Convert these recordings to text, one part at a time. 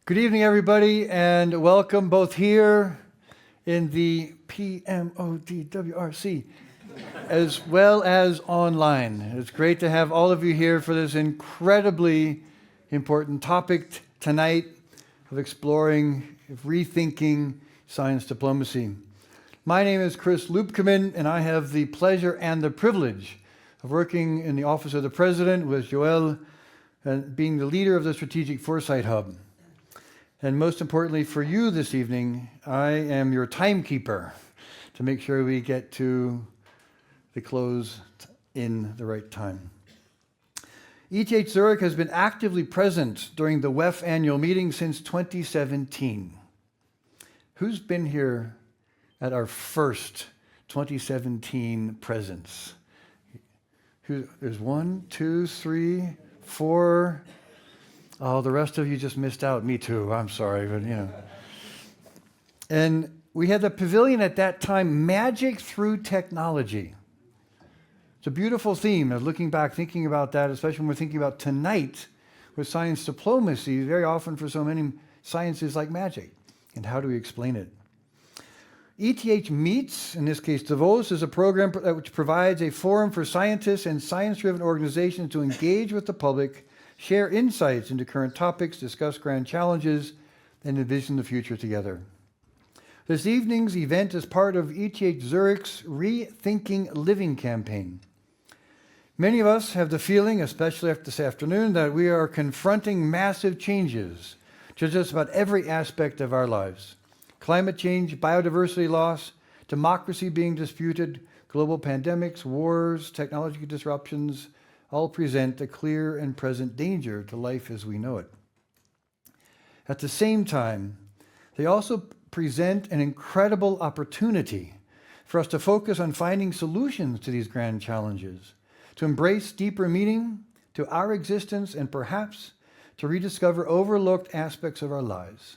Good evening, everybody, and welcome both here in the PMODWRC as well as online. It's great to have all of you here for this incredibly important topic tonight of exploring, rethinking science diplomacy. My name is Chris Lupkeman, and I have the pleasure and the privilege of working in the Office of the President with Joël and being the leader of the Strategic Foresight Hub. And most importantly for you this evening, I am your timekeeper to make sure we get to the close in the right time. ETH Zurich has been actively present during the WEF annual meeting since 2017. Who's been here at our first 2017 presence? There's 1, 2, 3, 4... Oh, the rest of you just missed out. Me too. I'm sorry, but And we had the pavilion at that time, Magic Through Technology. It's a beautiful theme. I was looking back, thinking about that, especially when we're thinking about tonight with science diplomacy. Very often for so many, science is like magic. And how do we explain it? ETH Meets, in this case Davos, is a program which provides a forum for scientists and science-driven organizations to engage with the public, share insights into current topics, discuss grand challenges, and envision the future together. This evening's event is part of ETH Zurich's Rethinking Living campaign. Many of us have the feeling, especially after this afternoon, that we are confronting massive changes to just about every aspect of our lives. Climate change, biodiversity loss, democracy being disputed, global pandemics, wars, technological disruptions, all present a clear and present danger to life as we know it. At the same time, they also present an incredible opportunity for us to focus on finding solutions to these grand challenges, to embrace deeper meaning to our existence, and perhaps to rediscover overlooked aspects of our lives.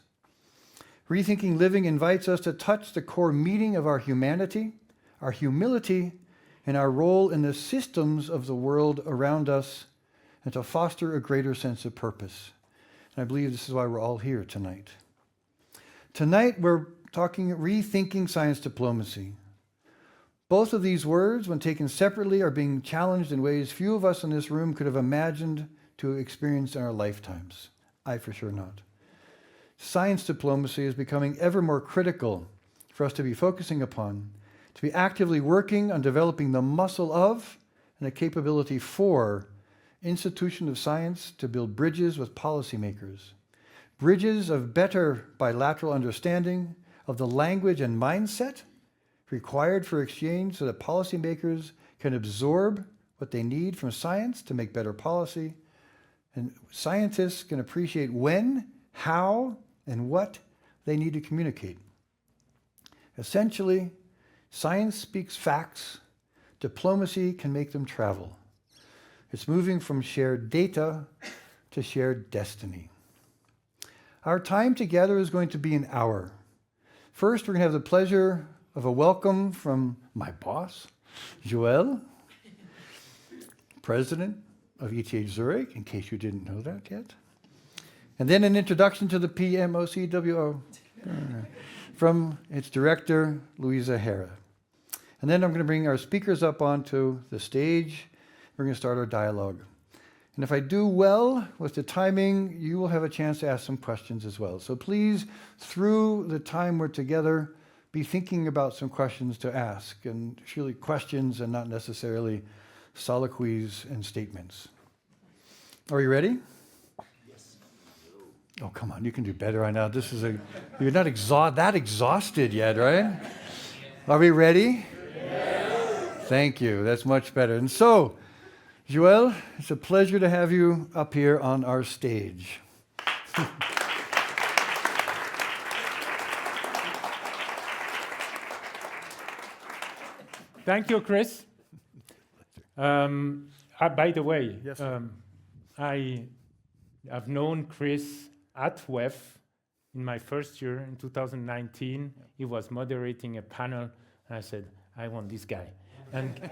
Rethinking Living invites us to touch the core meaning of our humanity, our humility, and our role in the systems of the world around us, and to foster a greater sense of purpose. And I believe this is why we're all here tonight. Tonight, we're talking rethinking science diplomacy. Both of these words, when taken separately, are being challenged in ways few of us in this room could have imagined to experience in our lifetimes. I for sure not. Science diplomacy is becoming ever more critical for us to be focusing upon, to be actively working on developing the muscle of and the capability for institutions of science to build bridges with policymakers, bridges of better bilateral understanding of the language and mindset required for exchange so that policymakers can absorb what they need from science to make better policy, and scientists can appreciate when, how, and what they need to communicate. Essentially, science speaks facts, diplomacy can make them travel. It's moving from shared data to shared destiny. Our time together is going to be an hour. First, we're going to have the pleasure of a welcome from my boss, Joël, president of ETH Zurich, in case you didn't know that yet. And then an introduction to the PMOCWO from its director, Louisa Hera. And then I'm going to bring our speakers up onto the stage. We're going to start our dialogue. And if I do well with the timing, you will have a chance to ask some questions as well. So please, through the time we're together, be thinking about some questions to ask, and surely questions and not necessarily soliloquies and statements. Are you ready? Oh, come on, you can do better right now. You're not that exhausted yet, right? Are we ready? Yes. Thank you, that's much better. And so, Joël, it's a pleasure to have you up here on our stage. Thank you, Chris. By the way, yes, I have known Chris at WEF in my first year in 2019. He was moderating a panel, and I said, I want this guy. And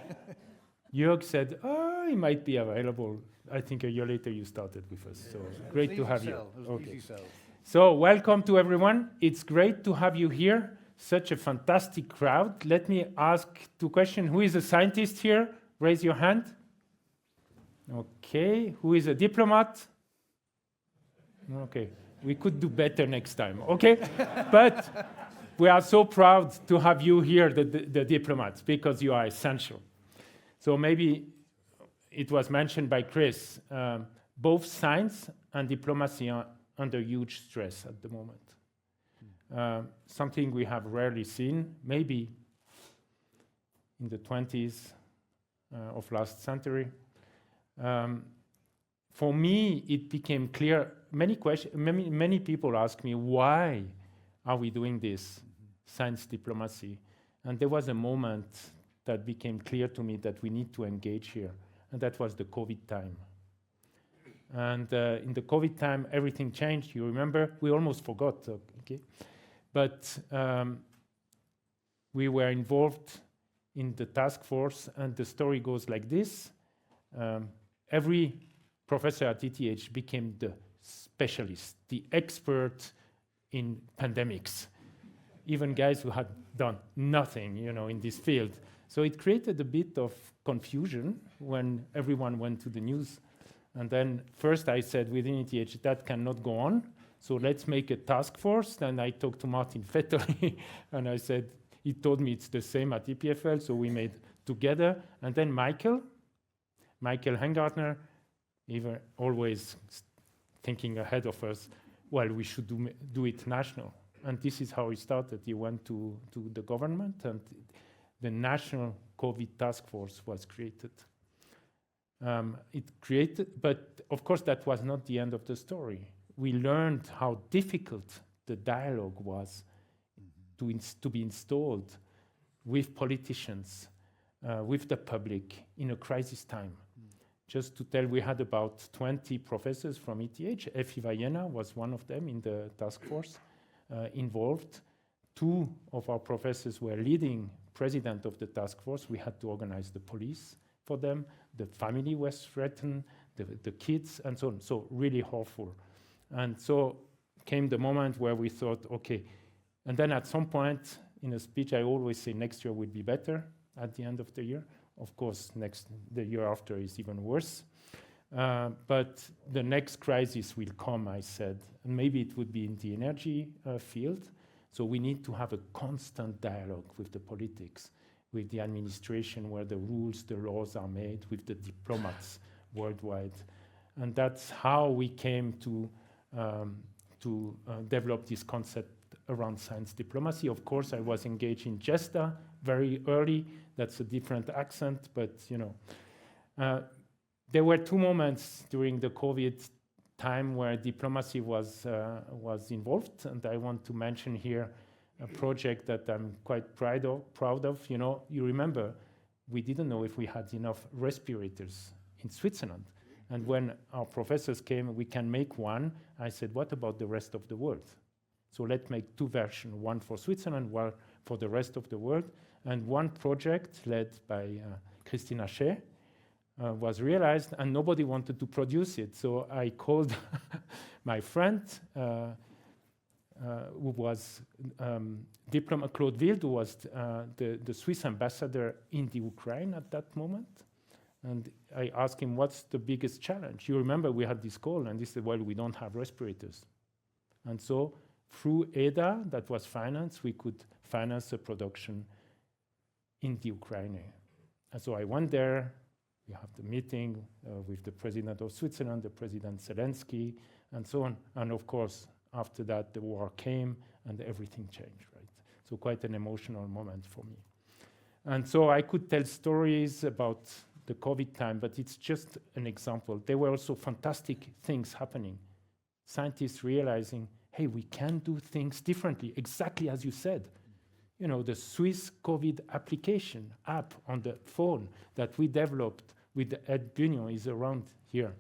Jörg said, oh, he might be available. I think a year later you started with us. So great to have you. It was an easy sell. So welcome to everyone. It's great to have you here. Such a fantastic crowd. Let me ask two questions. Who is a scientist here? Raise your hand. Okay. Who is a diplomat? Okay. We could do better next time. Okay. But we are so proud to have you here, the diplomats, because you are essential. So maybe it was mentioned by Chris, both science and diplomacy are under huge stress at the moment. Something we have rarely seen, maybe in the 20s of last century. For me, it became clear, many people ask me, why are we doing this, science diplomacy? And there was a moment that became clear to me that we need to engage here, and that was the COVID time. And in the COVID time, everything changed. You remember? We almost forgot, okay? But we were involved in the task force, and the story goes like this. Every professor at ETH became the specialist, the expert in pandemics, even guys who had done nothing, in this field. So it created a bit of confusion when everyone went to the news. And then first I said within ETH, that cannot go on. So let's make a task force. Then I talked to Martin Vetterli, and I said, he told me it's the same at EPFL, so we made together. And then Michael Hengartner, even always thinking ahead of us, well, we should do it national. And this is how he started. He went to the government, and the National COVID Task Force was created. But of course, that was not the end of the story. We learned how difficult the dialogue was to be installed with politicians, with the public in a crisis time. Just to tell, we had about 20 professors from ETH. Effie Vallena was one of them in the task force involved. Two of our professors were leading president of the task force. We had to organize the police for them. The family was threatened, the kids, and so on. So really awful. And so came the moment where we thought, okay. And then at some point in a speech, I always say next year will be better at the end of the year. Of course, the year after is even worse. But the next crisis will come, I said. And maybe it would be in the energy field. So we need to have a constant dialogue with the politics, with the administration, where the rules, the laws are made, with the diplomats worldwide. And that's how we came to develop this concept around science diplomacy. Of course, I was engaged in GESTA very early. That's a different accent, but there were two moments during the COVID time where diplomacy was involved, and I want to mention here a project that I'm quite proud of. You remember, we didn't know if we had enough respirators in Switzerland. And when our professors came, we can make one. I said, what about the rest of the world? So let's make two versions, one for Switzerland, one for the rest of the world. And one project led by Christina Shea was realized, and nobody wanted to produce it. So I called my friend, who was Claude Wild, who was the Swiss ambassador in the Ukraine at that moment. And I asked him, what's the biggest challenge? You remember we had this call, and he said, well, we don't have respirators. And so through EDA, that was financed, we could finance the production in the Ukraine. And so I went there. We have the meeting with the president of Switzerland, the President Zelensky, and so on. And of course, after that, the war came and everything changed, right? So quite an emotional moment for me. And so I could tell stories about the COVID time, but it's just an example. There were also fantastic things happening. Scientists realizing, hey, we can do things differently, exactly as you said. The Swiss COVID application app on the phone that we developed with Ed Bunion is around here.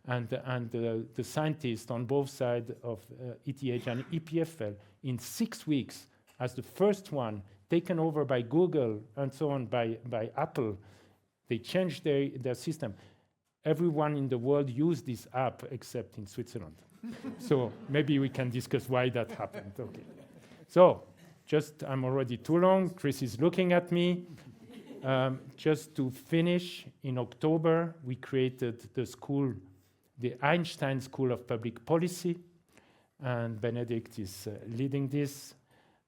And the scientists on both sides of ETH and EPFL in 6 weeks, as the first one, taken over by Google and so on, by Apple, they changed their system. Everyone in the world used this app except in Switzerland. So maybe we can discuss why that happened. Okay. So I'm already too long. Chris is looking at me. Just to finish, in October, we created the Einstein School of Public Policy, and Benedict is leading this.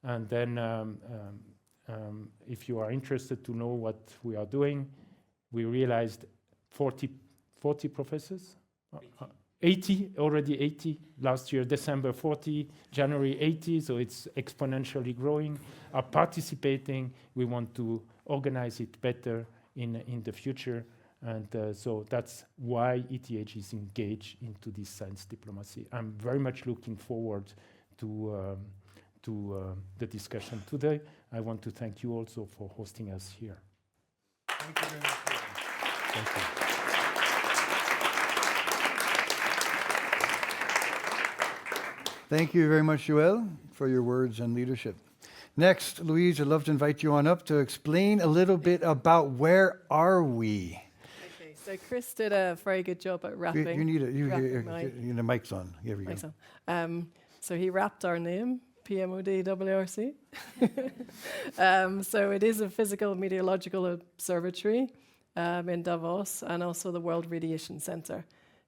And then if you are interested to know what we are doing, we realized 40 professors, 80 last year, December 40, January 80, so it's exponentially growing, are participating. We want to organize it better in the future. And so that's why ETH is engaged into this science diplomacy. I'm very much looking forward to the discussion today. I want to thank you also for hosting us here. Thank you very much. Thank you. Thank you very much, Joël, for your words and leadership. Next, Louise, I'd love to invite you on up to explain a little bit about where are we. Okay, so Chris did a very good job at wrapping. You need a wrapping the mic's on. Here we go. Mic's on. So he wrapped our name, PMOD-WRC. So it is a physical meteorological observatory in Davos, and also the World Radiation Center.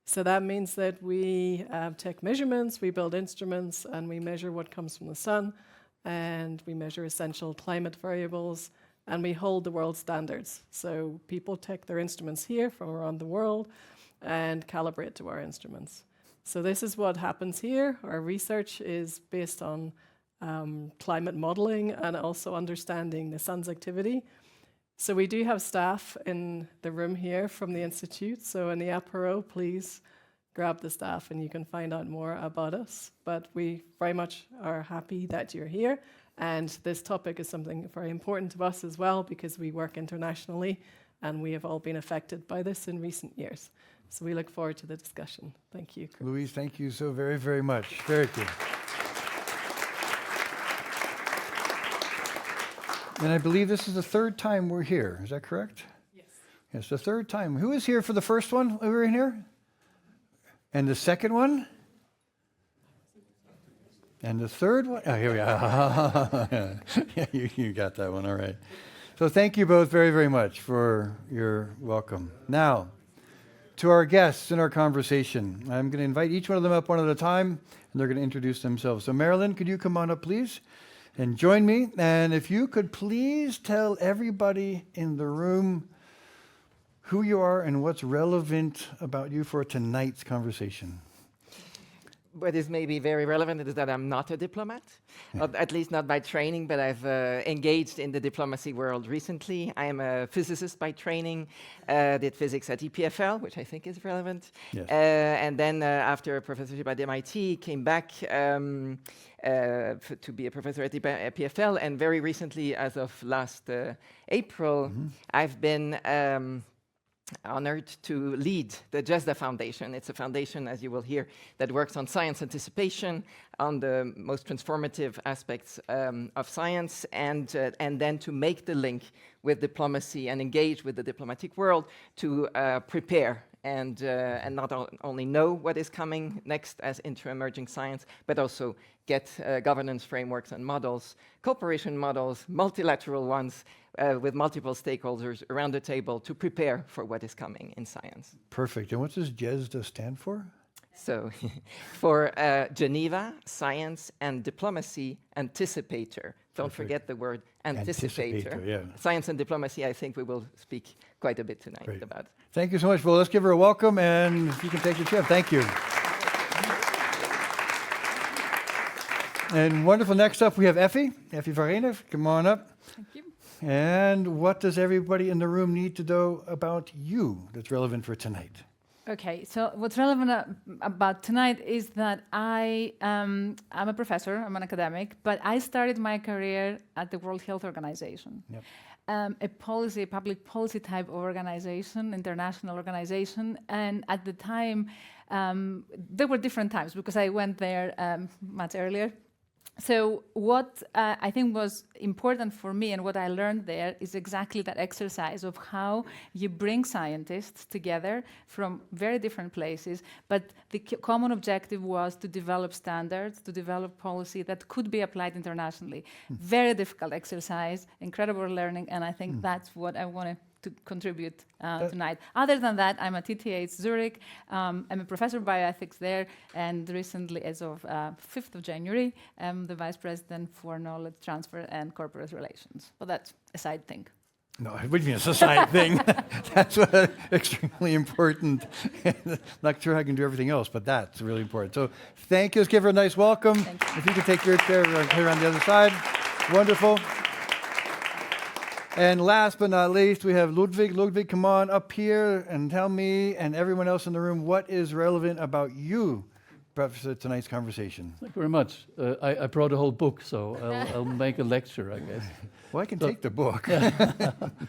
So that means that we take measurements, we build instruments, and we measure what comes from the sun, and we measure essential climate variables, and we hold the world standards. So people take their instruments here from around the world and calibrate to our instruments. So this is what happens here. Our research is based on climate modeling and also understanding the sun's activity. So we do have staff in the room here from the Institute. So in the apéro, please grab the staff and you can find out more about us. But we very much are happy that you're here. And this topic is something very important to us as well, because we work internationally and we have all been affected by this in recent years. So we look forward to the discussion. Thank you, Chris. Louise, thank you so very, very much. Very good. And I believe this is the third time we're here. Is that correct? Yes. Yes, the third time. Who was here for the first one we were in here? And the second one? And the third one? Oh, here we are. Yeah, you got that one. All right. So thank you both very, very much for your welcome. Now, to our guests in our conversation, I'm going to invite each one of them up one at a time, and they're going to introduce themselves. So Marilyn, could you come on up, please, and join me? And if you could please tell everybody in the room who you are and what's relevant about you for tonight's conversation. What is maybe very relevant is that I'm not a diplomat, at least not by training, but I've engaged in the diplomacy world recently. I am a physicist by training, did physics at EPFL, which I think is relevant. Yes. And then after a professorship at MIT, came back to be a professor at EPFL. And very recently, as of last April, I've been honored to lead the JESDA Foundation. It's a foundation, as you will hear, that works on science anticipation, on the most transformative aspects of science, and then to make the link with diplomacy and engage with the diplomatic world to prepare and not only know what is coming next as into emerging science, but also get governance frameworks and models, cooperation models, multilateral ones, with multiple stakeholders around the table to prepare for what is coming in science. Perfect. And what does JESDA stand for? So for Geneva, Science and Diplomacy Anticipator. Don't forget the word anticipator. Yeah. Science and diplomacy, I think we will speak quite a bit tonight Great. about. Thank you so much. Well, let's give her a welcome, and if you can take your chair. Thank you. And wonderful. Next up, we have Effie Varene. Come on up. Thank you. And what does everybody in the room need to know about you that's relevant for tonight? Okay, so what's relevant about tonight is that I'm a professor, I'm an academic, but I started my career at the World Health Organization. Yep. A public policy type of organization, international organization, and at the time, there were different times because I went there much earlier. So what I think was important for me and what I learned there is exactly that exercise of how you bring scientists together from very different places, but the common objective was to develop standards, to develop policy that could be applied internationally. Very difficult exercise, incredible learning, and I think that's what I wanted to contribute tonight. Other than that, I'm at ETH Zurich. I'm a professor of bioethics there, and recently, as of 5th of January, I'm the vice president for knowledge transfer and corporate relations. Well, that's a side thing. No, it would be a society thing. That's extremely important. Not sure I can do everything else, but that's really important. So thank you. Let's give her a nice welcome. Thank you. If you could take your chair here on the other side. Wonderful. And last but not least, we have Ludwig. Ludwig, come on up here and tell me and everyone else in the room what is relevant about you, Professor, tonight's conversation. Thank you very much. I brought a whole book, so I'll make a lecture, I guess. Well, I can take the book.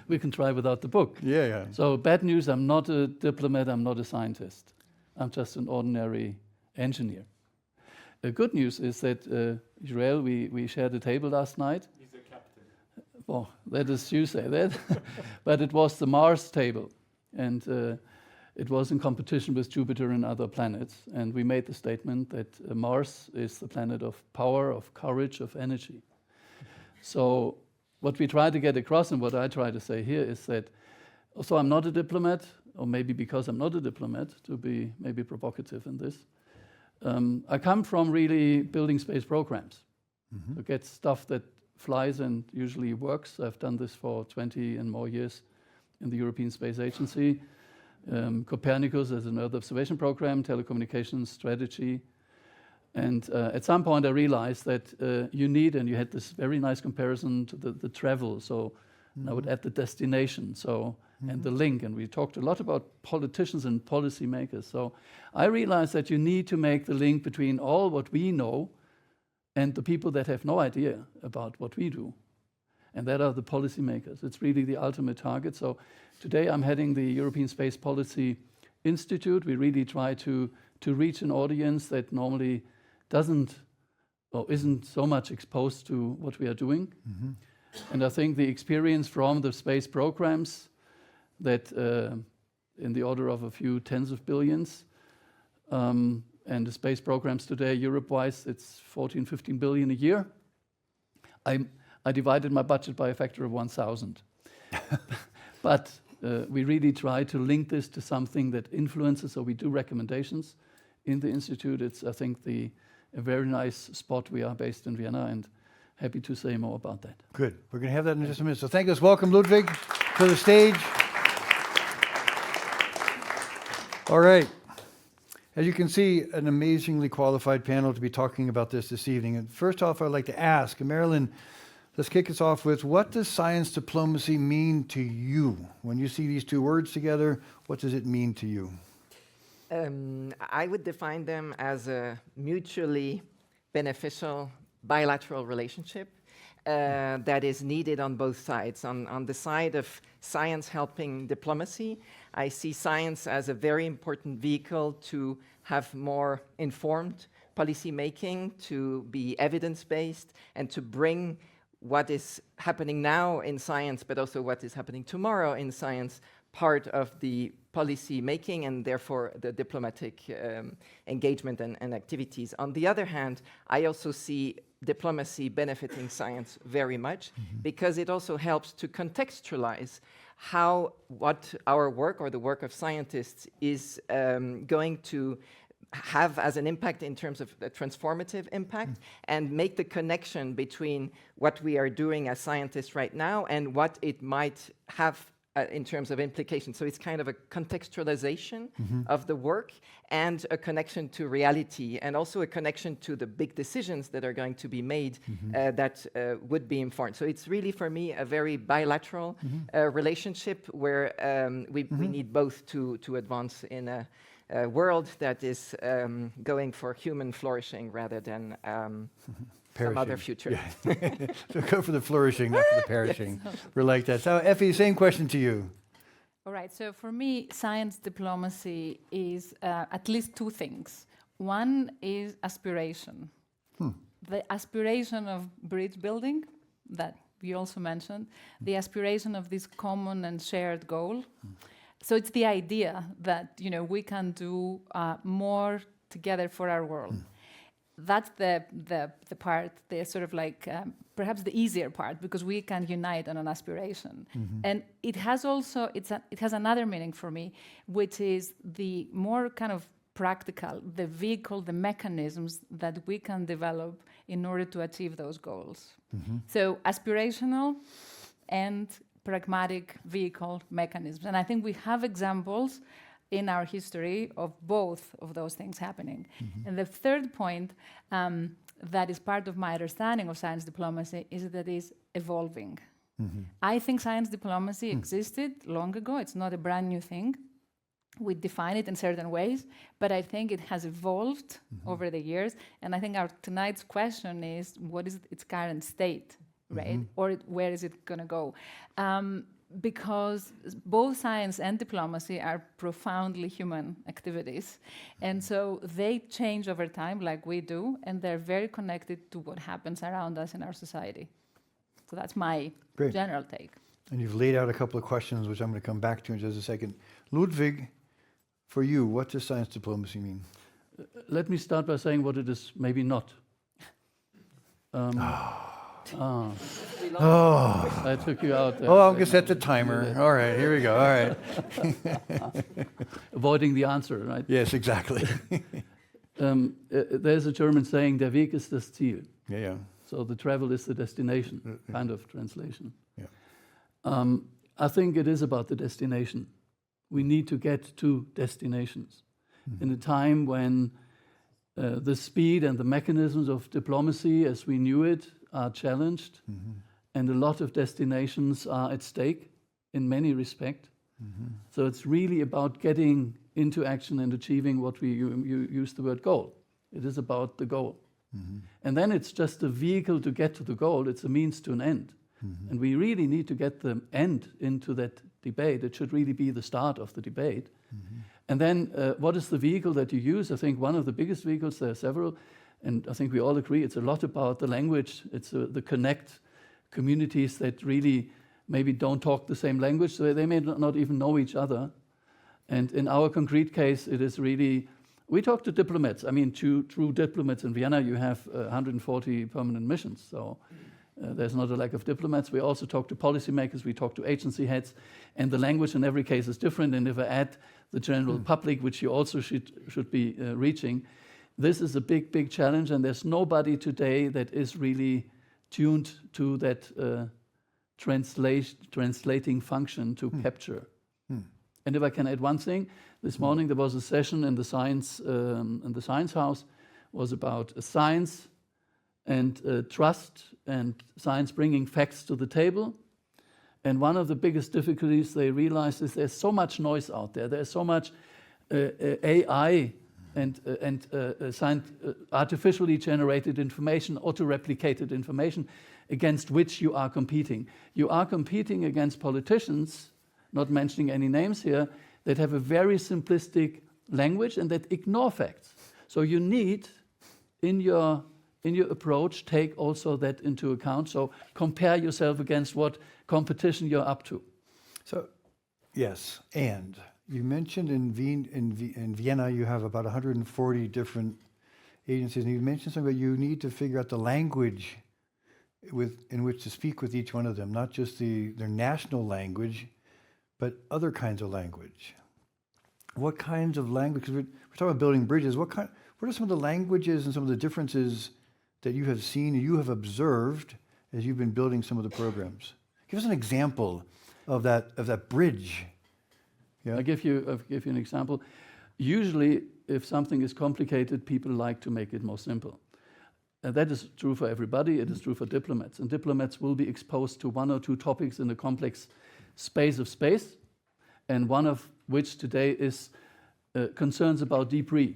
We can try without the book. Yeah. So bad news, I'm not a diplomat, I'm not a scientist. I'm just an ordinary engineer. The good news is that, Israel, we shared a table last night. He's a captain. Well, that is you say that. But it was the Mars table. And it was in competition with Jupiter and other planets. And we made the statement that Mars is the planet of power, of courage, of energy. So what we try to get across and what I try to say here is that, also I'm not a diplomat, or maybe because I'm not a diplomat, to be maybe provocative in this, I come from really building space programs. To get stuff that flies and usually works. I've done this for 20 and more years in the European Space Agency. Copernicus as an Earth observation program, telecommunications strategy. And at some point I realized that you need, and you had this very nice comparison to the travel, so I would add the destination, and the link, and we talked a lot about politicians and policymakers. So I realized that you need to make the link between all what we know and the people that have no idea about what we do. And that are the policymakers. It's really the ultimate target. So today I'm heading the European Space Policy Institute. We really try to reach an audience that normally doesn't or isn't so much exposed to what we are doing. And I think the experience from the space programs that in the order of a few tens of billions, and the space programs today, Europe-wise, it's 14, 15 billion a year. I divided my budget by a factor of 1,000. But we really try to link this to something that influences, so we do recommendations in the Institute. It's, I think, a very nice spot. We are based in Vienna, and happy to say more about that. Good. We're going to have that in just a minute. So thank us. Welcome, Ludwig, to the stage. All right. As you can see, an amazingly qualified panel to be talking about this evening. And first off, I'd like to ask, Marilyn, let's kick us off with, what does science diplomacy mean to you? When you see these two words together, what does it mean to you? I would define them as a mutually beneficial bilateral relationship that is needed on both sides. On the side of science helping diplomacy, I see science as a very important vehicle to have more informed policy making, to be evidence-based, and to bring what is happening now in science, but also what is happening tomorrow in science, part of the policy making and therefore the diplomatic engagement and activities. On the other hand, I also see diplomacy benefiting science very much because it also helps to contextualize how what our work or the work of scientists is going to have as an impact in terms of a transformative impact and make the connection between what we are doing as scientists right now and what it might have in terms of implications. So it's kind of a contextualization of the work and a connection to reality, and also a connection to the big decisions that are going to be made that would be informed. So it's really, for me, a very bilateral relationship where we need both to advance in a world that is going for human flourishing rather than some other future. Yeah. So go for the flourishing, not for the perishing. We're like that. So Effie, same question to you. All right, so for me, science diplomacy is at least two things. One is aspiration. the aspiration of bridge building that you also mentioned, the aspiration of this common and shared goal. So it's the idea that, you know, we can do more together for our world. That's the part, the sort of like perhaps the easier part, because we can unite on an aspiration. And it has also, it has another meaning for me, which is the more kind of practical, the vehicle, the mechanisms that we can develop in order to achieve those goals. So aspirational and pragmatic vehicle mechanisms. And I think we have examples in our history of both of those things happening. And the third point that is part of my understanding of science diplomacy is that it is evolving. I think science diplomacy existed long ago. It's not a brand new thing. We define it in certain ways, but I think it has evolved over the years. And I think our tonight's question is, what is its current state, right? Or where is it going to go? Because both science and diplomacy are profoundly human activities. And so they change over time like we do, and they're very connected to what happens around us in our society. So that's my general take. And you've laid out a couple of questions, which I'm going to come back to in just a second. Ludwig, for you, what does science diplomacy mean? Let me start by saying what it is maybe not. I took you out there. Oh, I'm going to set the timer. All right, here we go. All right. Avoiding the answer, right? Yes, exactly. There's a German saying, der Weg ist das Ziel. Yeah. So the travel is the destination, kind of translation. Yeah. I think it is about the destination. We need to get to destinations. In a time when the speed and the mechanisms of diplomacy as we knew it are challenged, and a lot of destinations are at stake in many respects. So it's really about getting into action and achieving what you use the word goal. It is about the goal. And then it's just a vehicle to get to the goal. It's a means to an end. And we really need to get the end into that debate. It should really be the start of the debate. And then what is the vehicle that you use? I think one of the biggest vehicles, there are several, and I think we all agree, it's a lot about the language. It's the connect communities that really maybe don't talk the same language, so they may not even know each other. And in our concrete case, it is really, we talk to diplomats. I mean, true diplomats in Vienna, you have 140 permanent missions, so there's not a lack of diplomats. We also talk to policymakers, we talk to agency heads, and the language in every case is different. And if I add the general public, which you also should be reaching, this is a big, big challenge, and there's nobody today that is really tuned to that translating function to capture. And if I can add one thing, this morning there was a session in the science house, was about science and trust and science bringing facts to the table. And one of the biggest difficulties they realized is there's so much noise out there. There's so much AI and artificially generated information, auto-replicated information, against which you are competing. You are competing against politicians, not mentioning any names here, that have a very simplistic language and that ignore facts. So you need, in your approach, take also that into account. So compare yourself against what competition you're up to. So, yes, and you mentioned in Vienna you have about 140 different agencies, and you mentioned something about you need to figure out the language in which to speak with each one of them, not just their national language, but other kinds of language. What kinds of language? Because we're talking about building bridges. What are some of the languages and some of the differences that you have seen, you have observed as you've been building some of the programs? Give us an example of that bridge. Yeah? I'll give you an example. Usually, if something is complicated, people like to make it more simple. And that is true for everybody. It is true for diplomats. And diplomats will be exposed to one or two topics in a complex space, and one of which today is concerns about debris.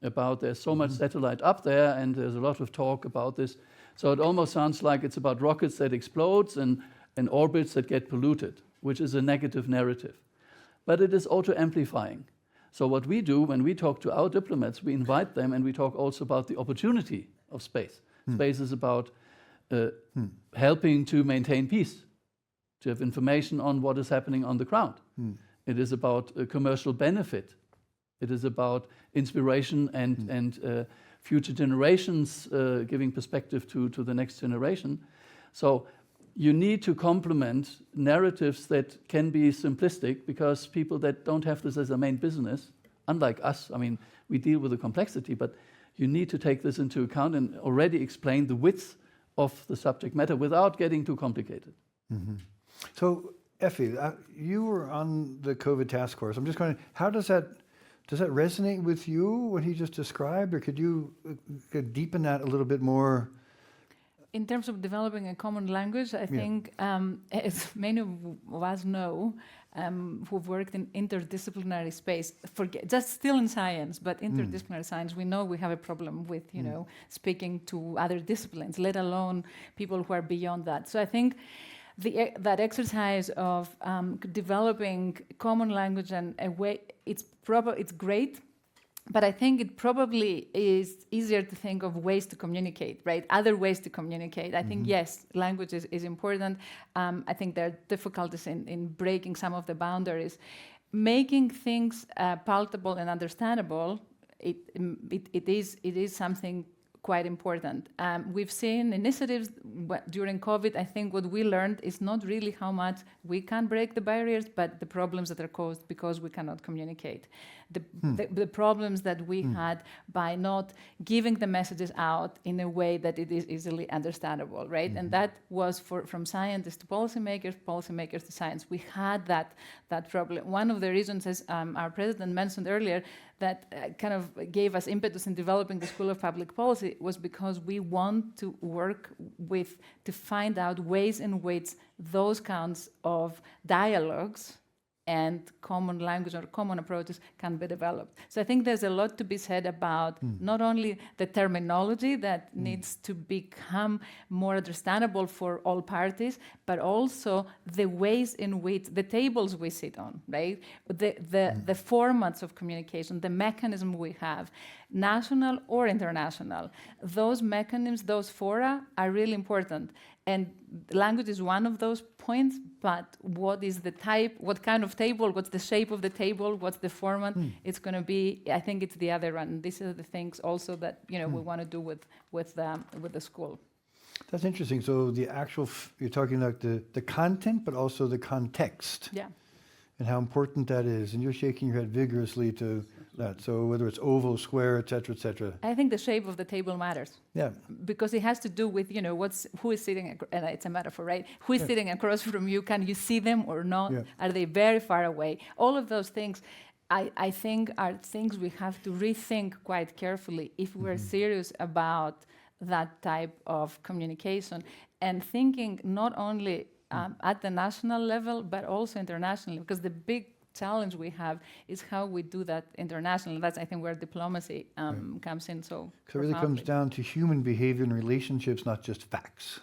About there's so much satellite up there, and there's a lot of talk about this. So it almost sounds like it's about rockets that explode and orbits that get polluted, which is a negative narrative. But it is auto-amplifying. So what we do when we talk to our diplomats, we invite them and we talk also about the opportunity of space. Space is about helping to maintain peace, to have information on what is happening on the ground. It is about commercial benefit. It is about inspiration and future generations, giving perspective to the next generation. So you need to complement narratives that can be simplistic, because people that don't have this as a main business, unlike us, I mean, we deal with the complexity, but you need to take this into account and already explain the width of the subject matter without getting too complicated. So, Effie, you were on the COVID task force. I'm just going, how does that resonate with you, what he just described, or could you deepen that a little bit more? In terms of developing a common language, I think, as many of us know, who've worked in interdisciplinary space, just still in science, but interdisciplinary science, we know we have a problem with, speaking to other disciplines, let alone people who are beyond that. So I think that exercise of developing common language and a way, it's great. But I think it probably is easier to think of ways to communicate, right? Other ways to communicate. I think, yes, language is important. I think there are difficulties in breaking some of the boundaries. Making things palatable and understandable, it is something quite important. We've seen initiatives during COVID. I think what we learned is not really how much we can break the barriers, but the problems that are caused because we cannot communicate. The problems that we had by not giving the messages out in a way that it is easily understandable, right? And that was from scientists to policymakers to science. We had that problem. One of the reasons, as our president mentioned earlier, that kind of gave us impetus in developing the School of Public Policy was because we want to work to find out ways in which those kinds of dialogues and common language or common approaches can be developed. So I think there's a lot to be said about not only the terminology that needs to become more understandable for all parties, but also the ways in which the tables we sit on, right? The formats of communication, the mechanism we have, national or international. Those mechanisms, those fora are really important. And language is one of those points, but what is the type, what kind of table, what's the shape of the table, what's the format, it's going to be, I think it's the other one. These are the things also that, we want to do with the school. That's interesting. So the actual, you're talking like the content, but also the context. Yeah. And how important that is. And you're shaking your head vigorously to that. So whether it's oval, square, et cetera, et cetera. I think the shape of the table matters. Yeah. Because it has to do with, who is sitting, and it's a metaphor, right? Who is sitting across from you? Can you see them or not? Yeah. Are they very far away? All of those things, I think, are things we have to rethink quite carefully if we're serious about that type of communication, and thinking not only at the national level, but also internationally, because the big challenge we have is how we do that internationally. That's, I think, where diplomacy comes in so it really comes down to human behavior and relationships, not just facts,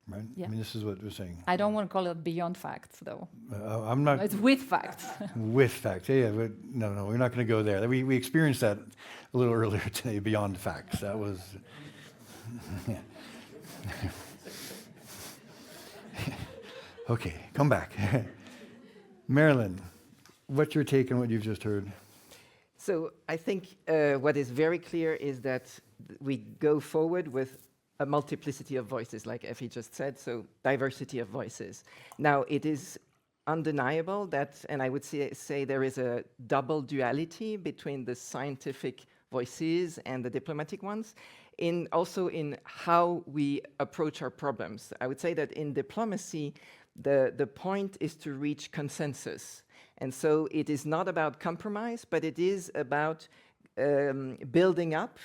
right? Yeah. I mean, this is what we're saying. I don't want to call it beyond facts, though. I'm not... It's with facts. With facts, yeah. But no, we're not going to go there. We experienced that a little earlier today, beyond facts. That was... Okay, come back. Marilyn, what's your take on what you've just heard? So I think what is very clear is that we go forward with a multiplicity of voices, like Effie just said, so diversity of voices. Now, it is undeniable that, and I would say there is a double duality between the scientific voices and the diplomatic ones, also in how we approach our problems. I would say that in diplomacy, the point is to reach consensus. And so it is not about compromise, but it is about building up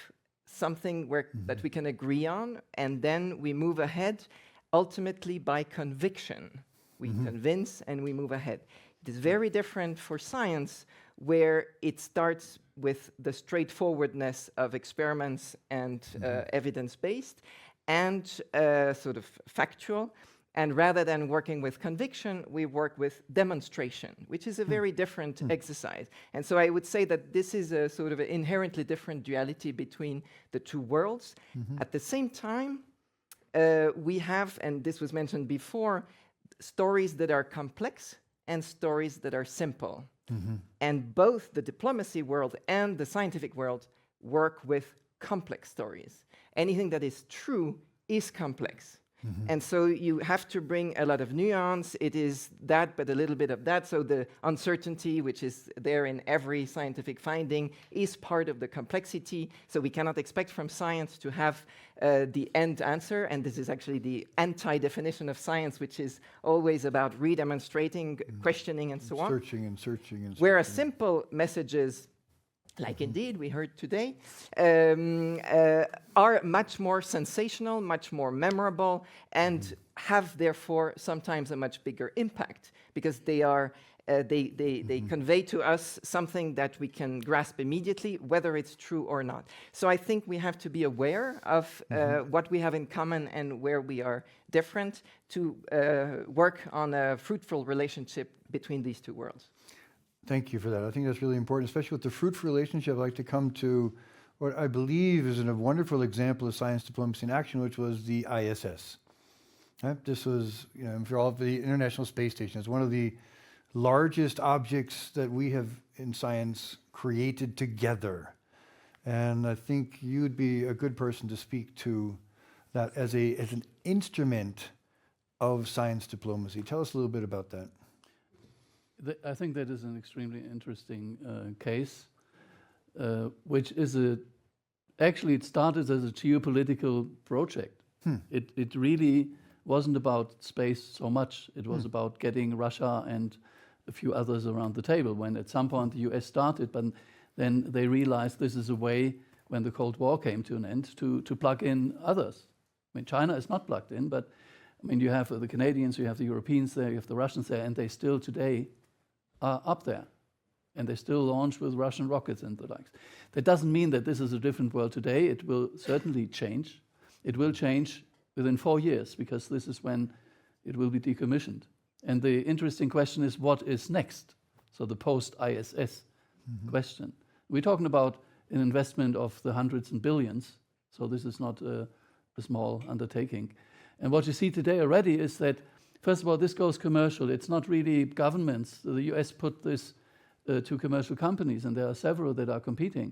something that we can agree on, and then we move ahead, ultimately by conviction. We convince and we move ahead. It is very different for science, where it starts with the straightforwardness of experiments and evidence-based and sort of factual, And rather than working with conviction, we work with demonstration, which is a very different exercise. And so I would say that this is a sort of an inherently different duality between the two worlds. At the same time, we have, and this was mentioned before, stories that are complex and stories that are simple. And both the diplomacy world and the scientific world work with complex stories. Anything that is true is complex. And so you have to bring a lot of nuance. It is that, but a little bit of that. So the uncertainty, which is there in every scientific finding, is part of the complexity. So we cannot expect from science to have the end answer. And this is actually the anti-definition of science, which is always about redemonstrating, questioning, and so on. Searching and searching and Whereas searching. simple messages, like indeed we heard today, are much more sensational, much more memorable, and have therefore sometimes a much bigger impact because they are they convey to us something that we can grasp immediately, whether it's true or not. So I think we have to be aware of what we have in common and where we are different to work on a fruitful relationship between these two worlds. Thank you for that. I think that's really important, especially with the fruitful relationship. I'd like to come to what I believe is a wonderful example of science diplomacy in action, which was the ISS. Right? This was, for all of the International Space Station, it's one of the largest objects that we have in science created together. And I think you'd be a good person to speak to that as an instrument of science diplomacy. Tell us a little bit about that. I think that is an extremely interesting case, which is actually it started as a geopolitical project. It really wasn't about space so much. It was about getting Russia and a few others around the table. When at some point the US started, but then they realized this is a way, when the Cold War came to an end, to plug in others. I mean, China is not plugged in, but I mean, you have the Canadians, you have the Europeans there, you have the Russians there, and they still today are up there. And they still launch with Russian rockets and the likes. That doesn't mean that this is a different world today. It will certainly change. It will change within 4 years, because this is when it will be decommissioned. And the interesting question is, what is next? So the post-ISS question. We're talking about an investment of the hundreds and billions. So this is not a small undertaking. And what you see today already is that, first of all, this goes commercial. It's not really governments. The US put this to commercial companies, and there are several that are competing.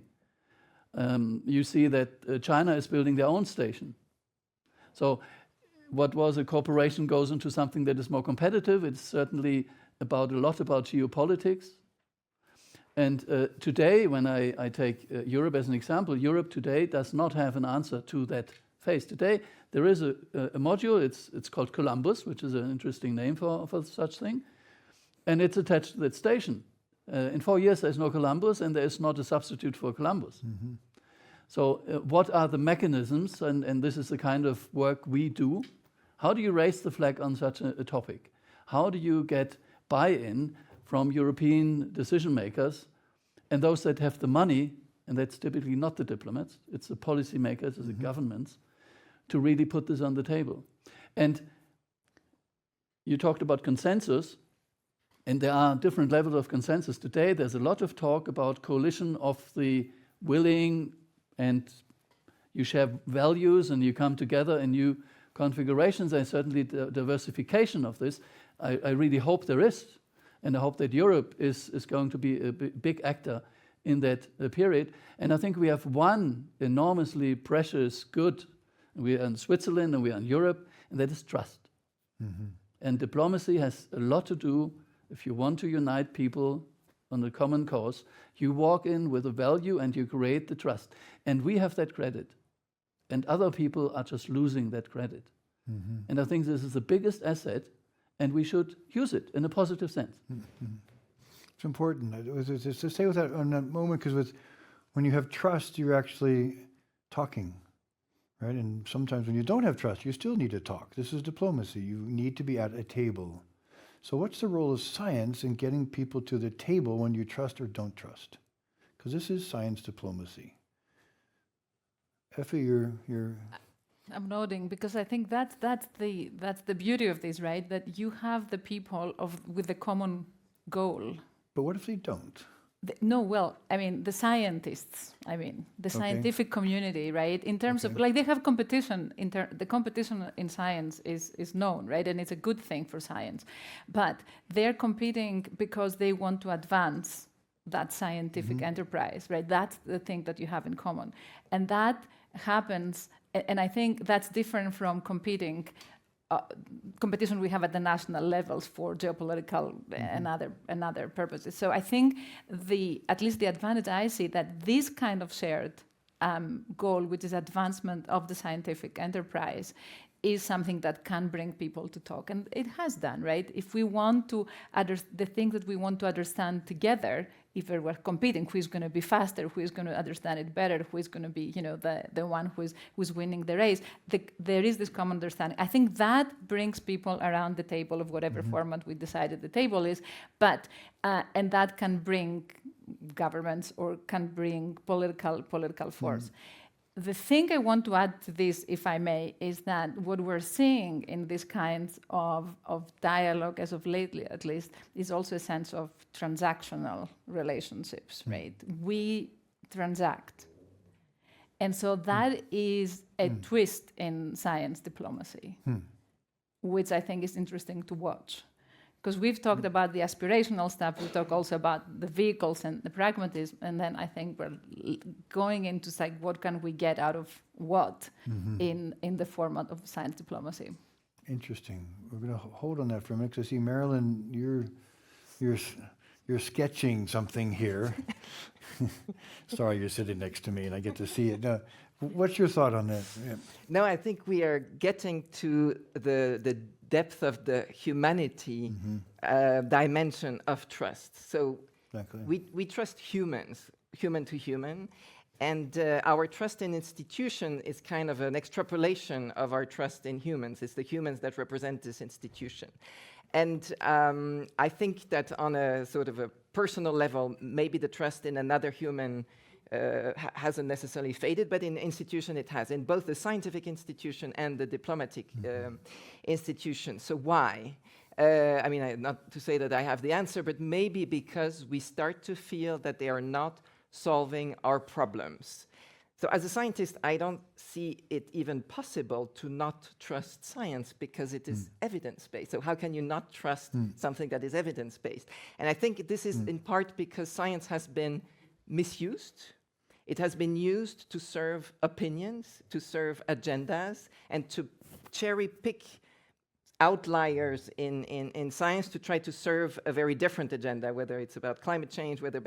You see that China is building their own station. So what was a corporation goes into something that is more competitive. It's certainly a lot about geopolitics. And today, when I take Europe as an example, Europe today does not have an answer to that phase. Today, there is a module, it's called Columbus, which is an interesting name for such thing, and it's attached to that station. In 4 years, there's no Columbus, and there is not a substitute for Columbus. So what are the mechanisms, and this is the kind of work we do. How do you raise the flag on such a topic? How do you get buy-in from European decision makers and those that have the money, and that's typically not the diplomats, it's the policymakers, it's the governments, to really put this on the table? And you talked about consensus, and there are different levels of consensus. Today, there's a lot of talk about coalition of the willing, and you share values and you come together in new configurations, and certainly the diversification of this. I really hope there is, and I hope that Europe is going to be a big actor in that period. And I think we have one enormously precious good. We are in Switzerland and we are in Europe, and that is trust. And diplomacy has a lot to do. If you want to unite people on a common cause, you walk in with a value and you create the trust. And we have that credit. And other people are just losing that credit. And I think this is the biggest asset, and we should use it in a positive sense. It's important to stay with that on that moment, because when you have trust, you're actually talking, right? And sometimes when you don't have trust, you still need to talk. This is diplomacy. You need to be at a table. So what's the role of science in getting people to the table when you trust or don't trust? Because this is science diplomacy. Effie, you're I'm nodding because I think that's the beauty of this, right? That you have the people with the common goal. But what if they don't? No, well, I mean the scientists. I mean the scientific community, right? In terms of like they have competition. The competition in science is known, right? And it's a good thing for science, but they're competing because they want to advance that scientific enterprise, right? That's the thing that you have in common, and that happens. And I think that's different from competition we have at the national levels for geopolitical and other purposes. So I think at least the advantage I see that this kind of shared goal, which is advancement of the scientific enterprise, is something that can bring people to talk, and it has done, right? If we want to the things that we want to understand together, if we're competing, who is going to be faster, who is going to understand it better, who is going to be, the one who's winning the race, there is this common understanding. I think that brings people around the table of whatever format we decided the table is, but and that can bring governments or can bring political force. The thing I want to add to this, if I may, is that what we're seeing in these kinds of dialogue, as of lately at least, is also a sense of transactional relationships, right? We transact. And so that is a twist in science diplomacy, which I think is interesting to watch. Because we've talked about the aspirational stuff, we talk also about the vehicles and the pragmatism, and then I think we're going into like what can we get out of what in the format of science diplomacy. Interesting. We're going to hold on that for a minute, 'cause I see Marilyn, you're sketching something here. Sorry, you're sitting next to me and I get to see it. What's your thought on that? Yeah. No, I think we are getting to the depth of the humanity dimension of trust. So we trust humans, human to human, and our trust in institution is kind of an extrapolation of our trust in humans. It's the humans that represent this institution. And I think that on a sort of a personal level, maybe the trust in another human hasn't necessarily faded, but in institution it has, in both the scientific institution and the diplomatic institution. So why? I mean, not to say that I have the answer, but maybe because we start to feel that they are not solving our problems. So as a scientist, I don't see it even possible to not trust science because it is evidence-based. So how can you not trust something that is evidence-based? And I think this is in part because science has been misused. It has been used to serve opinions, to serve agendas, and to cherry pick outliers in science to try to serve a very different agenda, whether it's about climate change, whether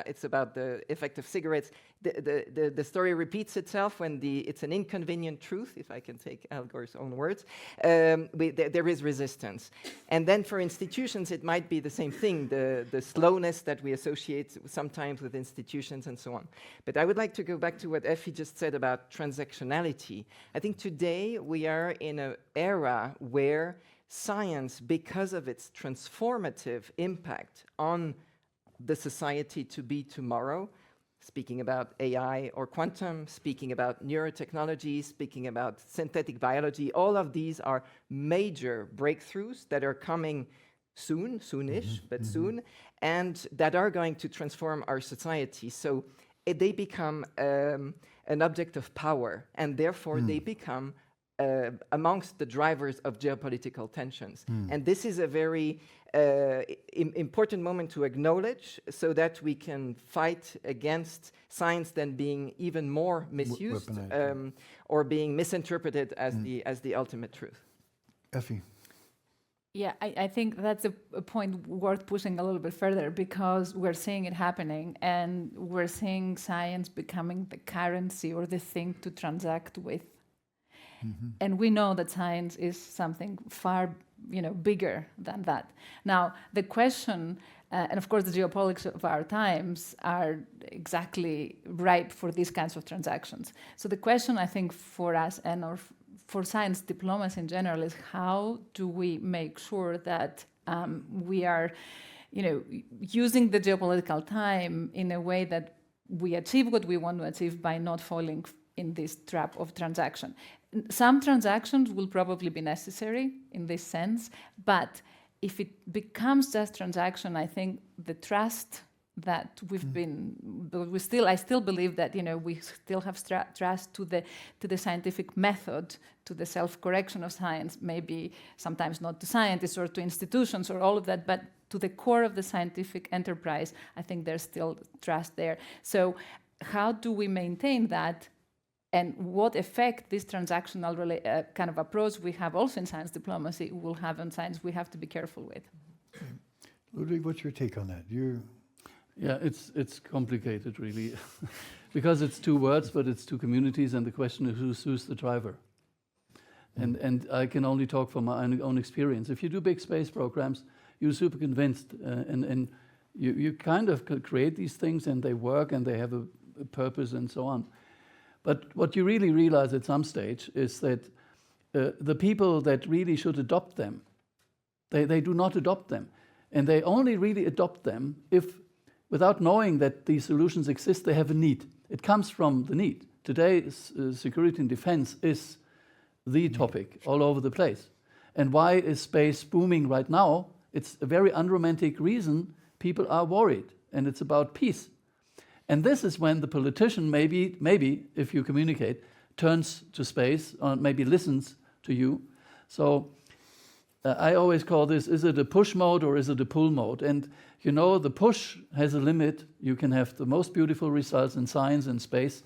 it's about the effect of cigarettes. The story repeats itself when it's an inconvenient truth, if I can take Al Gore's own words, there is resistance. And then for institutions, it might be the same thing, the slowness that we associate sometimes with institutions and so on. But I would like to go back to what Effie just said about transactionality. I think today we are in an era where science, because of its transformative impact on the society to be tomorrow, speaking about AI or quantum, speaking about neurotechnology, speaking about synthetic biology, all of these are major breakthroughs that are coming soon, soonish, but soon, and that are going to transform our society. So they become an object of power, and therefore they become amongst the drivers of geopolitical tensions. And this is a very important moment to acknowledge so that we can fight against science then being even more misused or being misinterpreted as the ultimate truth. Effie. Yeah, I think that's a point worth pushing a little bit further because we're seeing it happening and we're seeing science becoming the currency or the thing to transact with. And we know that science is something far, bigger than that. Now, the question, and of course the geopolitics of our times are exactly ripe for these kinds of transactions. So the question, I think, for us and for science diplomacy in general is how do we make sure that we are, using the geopolitical time in a way that we achieve what we want to achieve by not falling in this trap of transaction. Some transactions will probably be necessary in this sense, but if it becomes just transaction, I think the trust that we've been, I still believe that we still have trust to the scientific method, to the self-correction of science, maybe sometimes not to scientists or to institutions or all of that, but to the core of the scientific enterprise. I think there's still trust there. So how do we maintain that? And what effect this transactional kind of approach we have also in science diplomacy will have on science, we have to be careful with. Ludwig, what's your take on that? Yeah, it's complicated, really, because it's two words, but it's two communities, and the question is who's the driver. And I can only talk from my own experience. If you do big space programs, you're super convinced, and you kind of create these things, and they work, and they have a purpose, and so on. But what you really realize at some stage is that the people that really should adopt them, they do not adopt them. And they only really adopt them if, without knowing that these solutions exist, they have a need. It comes from the need. Today, security and defense is the topic all over the place. And why is space booming right now? It's a very unromantic reason. People are worried, and it's about peace. And this is when the politician, maybe if you communicate, turns to space or maybe listens to you. So I always call this, is it a push mode or is it a pull mode? And the push has a limit. You can have the most beautiful results in science and space.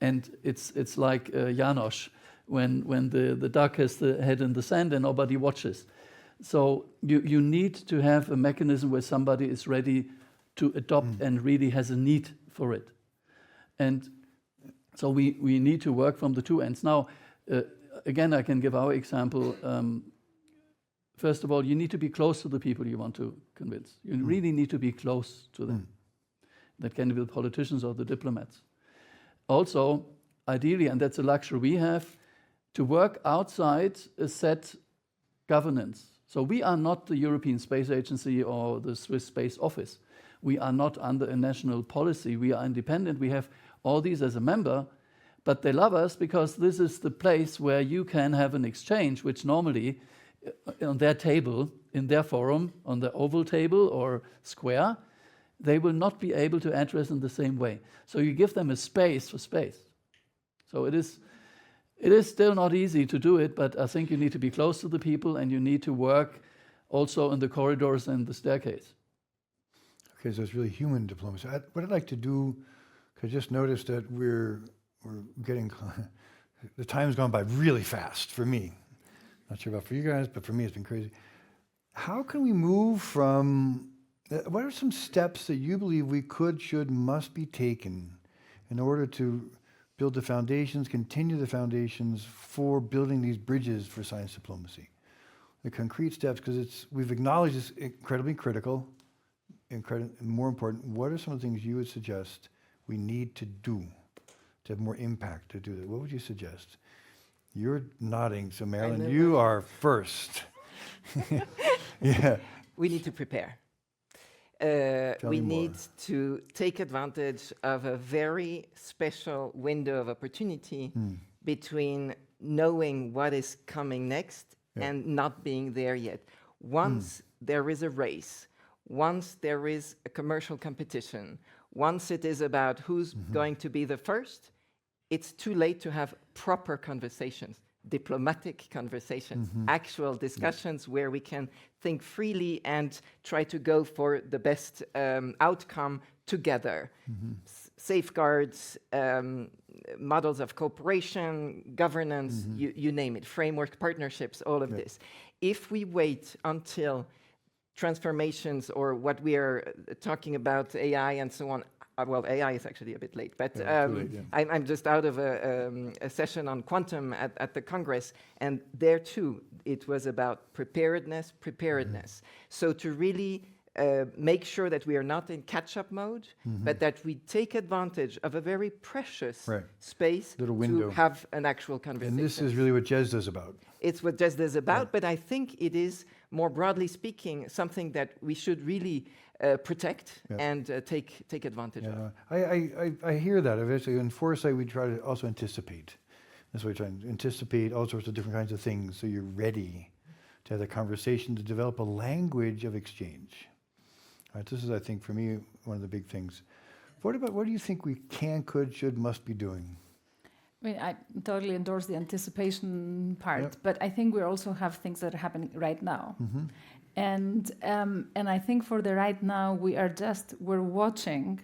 And it's like Janosch, when the duck has the head in the sand and nobody watches. So you need to have a mechanism where somebody is ready to adopt and really has a need for it. And so we need to work from the two ends. Now, again, I can give our example. First of all, you need to be close to the people you want to convince. You really need to be close to them. That can be the politicians or the diplomats. Also, ideally, and that's a luxury we have, to work outside a set governance. So we are not the European Space Agency or the Swiss Space Office. We are not under a national policy. We are independent. We have all these as a member, but they love us because this is the place where you can have an exchange, which normally on their table, in their forum, on the oval table or square, they will not be able to address in the same way. So you give them a space for space. So it is still not easy to do it, but I think you need to be close to the people and you need to work also in the corridors and the staircase. Okay, so it's really human diplomacy. What I'd like to do, because I just noticed that we're getting, the time's gone by really fast for me. Not sure about for you guys, but for me it's been crazy. How can we move from, what are some steps that you believe we could, should, must be taken in order to build the foundations, continue the foundations for building these bridges for science diplomacy? The concrete steps, because we've acknowledged it's incredibly critical, more important. What are some of the things you would suggest we need to do to have more impact to do that? What would you suggest? You're nodding, so Marilyn, you are first. Yeah. We need to prepare. We need to take advantage of a very special window of opportunity between knowing what is coming next and not being there yet. Once there is a race, once there is a commercial competition, once it is about who's going to be the first, it's too late to have proper conversations, diplomatic conversations, actual discussions where we can think freely and try to go for the best outcome together. Safeguards, models of cooperation, governance, you name it, framework, partnerships, all of this. If we wait until transformations or what we are talking about, AI and so on, well, AI is actually a bit late, but I'm just out of a session on quantum at the Congress, and there too, it was about preparedness. So to really make sure that we are not in catch-up mode, but that we take advantage of a very precious space to have an actual conversation. And this is really what JESDA is about. It's what JESDA is about, but I think it is, more broadly speaking, something that we should really protect and take advantage of. I hear that. Eventually, in foresight, we try to also anticipate. That's why we try to anticipate all sorts of different kinds of things, so you're ready to have the conversation, to develop a language of exchange. Right, this is, I think, for me, one of the big things. What do you think we can, could, should, must be doing? I mean, I totally endorse the anticipation part, Yep. but I think we also have things that are happening right now. Mm-hmm. And I think for the right now, we're watching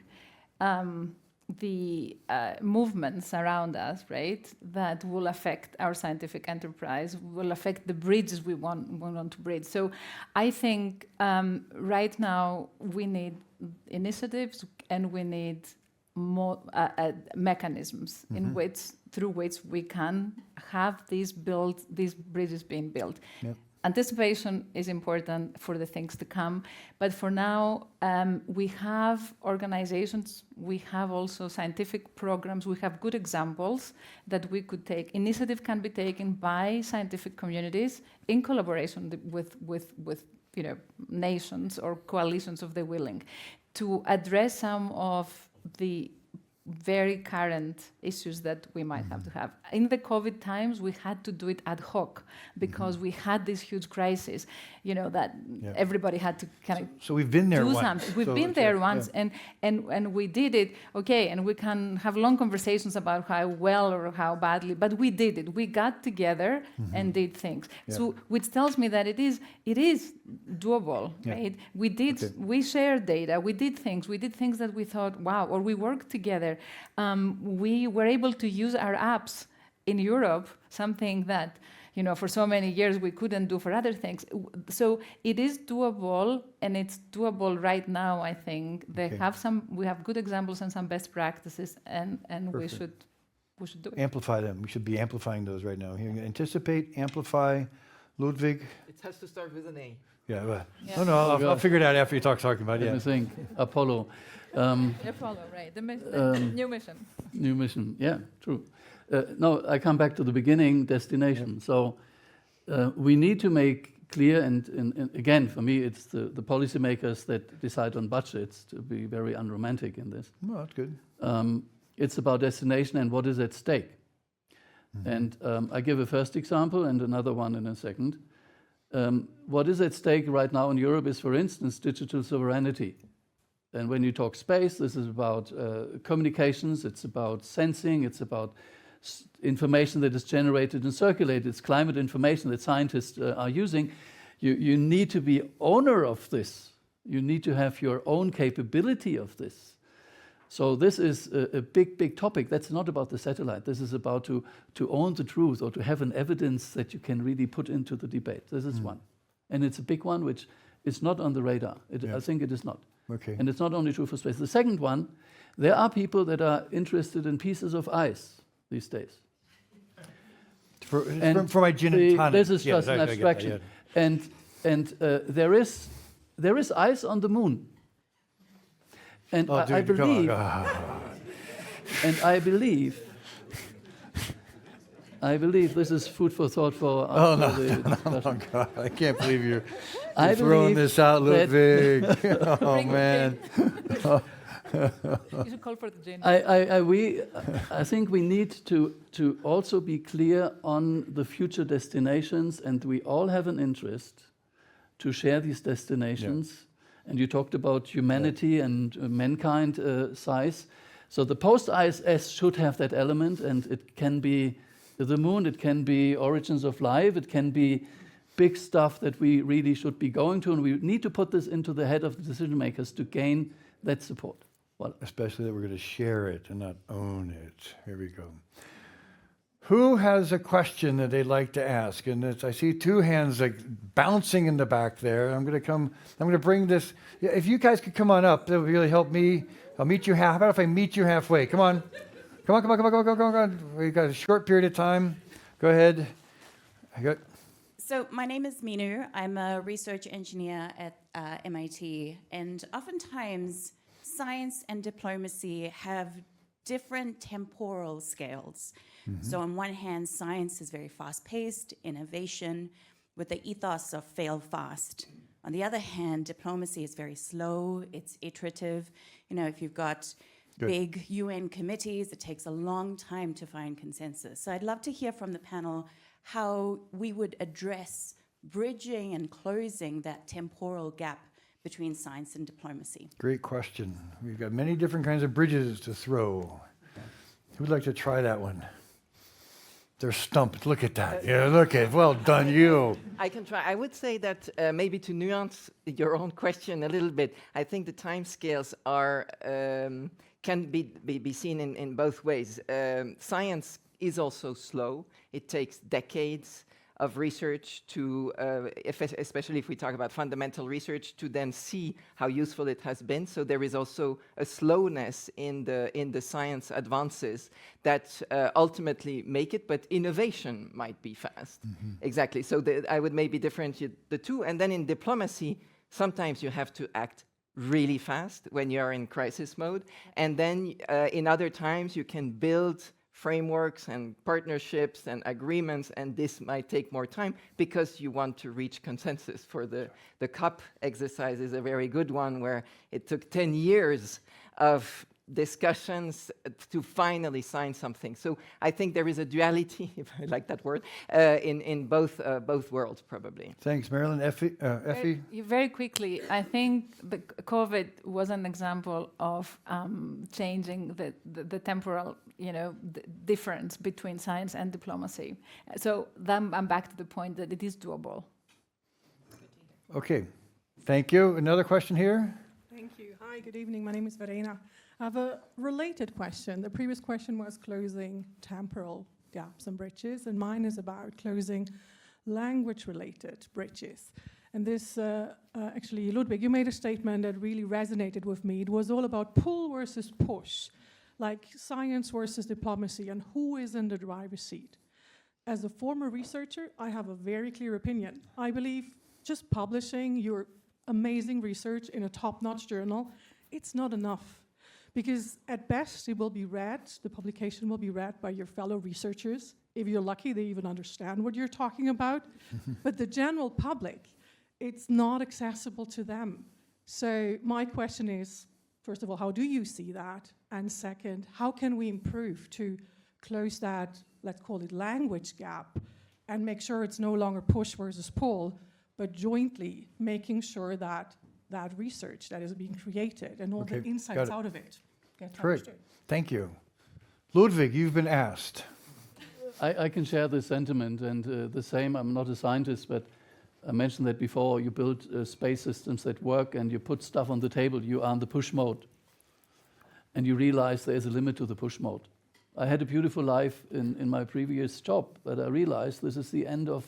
the movements around us, right, that will affect our scientific enterprise, will affect the bridges we want to bridge. So I think right now we need initiatives and we need more mechanisms through which we can have these bridges being built. Yep. Anticipation is important for the things to come, but for now, we have organizations, we have also scientific programs, we have good examples that we could take. Initiative can be taken by scientific communities in collaboration with nations or coalitions of the willing to address some of the very current issues that we might have to have. In the COVID times, we had to do it ad hoc because we had this huge crisis, that everybody had to kind of So we've been there do once. something. We've been there once, and we did it, okay, and we can have long conversations about how well or how badly, but we did it. We got together and did things. Yeah. So, which tells me that it is doable, right? We shared data, we did things that we thought, wow, or we worked together. We were able to use our apps in Europe, something that for so many years we couldn't do for other things. So it is doable, and it's doable right now. I think we have good examples and some best practices, and we should do it. Amplify them. We should be amplifying those right now. Here, anticipate, amplify. Ludwig. It has to start with an A. Yeah. Well, Yeah. No. I'll figure it out after you talking about it. Let me think. Apollo. Apollo, right? The new mission. New mission. Yeah, true. No, I come back to the beginning, destination. So we need to make clear, and again, for me, it's the policymakers that decide on budgets, to be very unromantic in this. No, that's good. It's about destination and what is at stake. And I give a first example and another one in a second. What is at stake right now in Europe is, for instance, digital sovereignty. And when you talk space, this is about communications, it's about sensing, it's about information that is generated and circulated, it's climate information that scientists are using. You need to be owner of this. You need to have your own capability of this. So this is a big topic. That's not about the satellite. This is about to own the truth, or to have an evidence that you can really put into the debate. This is one. And it's a big one, which is not on the radar. I think it is not. Okay. And it's not only true for space. The second one, there are people that are interested in pieces of ice these days. For my gin and tonic. This is just I an get that, abstraction. And there is ice on the moon. And I believe, I believe this is food for thought for the discussion. God, I can't believe you're I throwing believe this out, Ludwig. Oh, man. You should call for the gin. I think we need to also be clear on the future destinations, and we all have an interest to share these destinations. Yeah. And you talked about humanity and mankind size. So the post-ISS should have that element, and it can be the moon, it can be origins of life, it can be big stuff that we really should be going to, and we need to put this into the head of the decision makers to gain that support. Well, especially that we're going to share it and not own it. Here we go. Who has a question that they'd like to ask? And I see two hands like bouncing in the back there. I'm going to bring this. If you guys could come on up, that would really help me. I'll meet you half. How about if I meet you halfway? Come on. Come on. We've got a short period of time. Go ahead. So my name is Minu. I'm a research engineer at MIT. And oftentimes, science and diplomacy have different temporal scales. Mm-hmm. So on one hand, science is very fast-paced, innovation, with the ethos of fail fast. On the other hand, diplomacy is very slow, it's iterative. You know, if you've got big UN committees, it takes a long time to find consensus. So I'd love to hear from the panel how we would address bridging and closing that temporal gap between science and diplomacy. Great question. We've got many different kinds of bridges to throw. Who'd like to try that one? They're stumped. Look at that. Yeah, look at, well done, you. I can try. I would say that maybe to nuance your own question a little bit, I think the timescales are can be seen in both ways. Science is also slow. It takes decades of research to, especially if we talk about fundamental research, to then see how useful it has been. So there is also a slowness in the science advances that ultimately make it, but innovation might be fast. Exactly. So I would maybe differentiate the two. And then in diplomacy, sometimes you have to act really fast when you are in crisis mode. And then in other times, you can build frameworks and partnerships and agreements, and this might take more time because you want to reach consensus. For the COP exercise is a very good one, where it took 10 years of discussions to finally sign something. So I think there is a duality, if I like that word, in both worlds, probably. Thanks, Marilyn. Effie? Very quickly, I think the COVID was an example of changing the temporal, difference between science and diplomacy. So then I'm back to the point that it is doable. Okay, thank you. Another question here? Thank you. Hi, good evening. My name is Verena. I have a related question. The previous question was closing temporal gaps and bridges, and mine is about closing language-related bridges. And this, actually, Ludwig, you made a statement that really resonated with me. It was all about pull versus push, like science versus diplomacy, and who is in the driver's seat. As a former researcher, I have a very clear opinion. I believe just publishing your amazing research in a top-notch journal, it's not enough. Because at best, it will be read, the publication will be read by your fellow researchers. If you're lucky, they even understand what you're talking about. But the general public, it's not accessible to them. So my question is, first of all, how do you see that? And second, how can we improve to close that, let's call it language gap, and make sure it's no longer push versus pull, but jointly making sure that that research that is being created and all the insights out of it get understood. Thank you. Ludwig, you've been asked. I can share this sentiment, and the same, I'm not a scientist, but I mentioned that before. You build space systems that work and you put stuff on the table, you are in the push mode. And you realize there's a limit to the push mode. I had a beautiful life in my previous job, but I realized this is the end of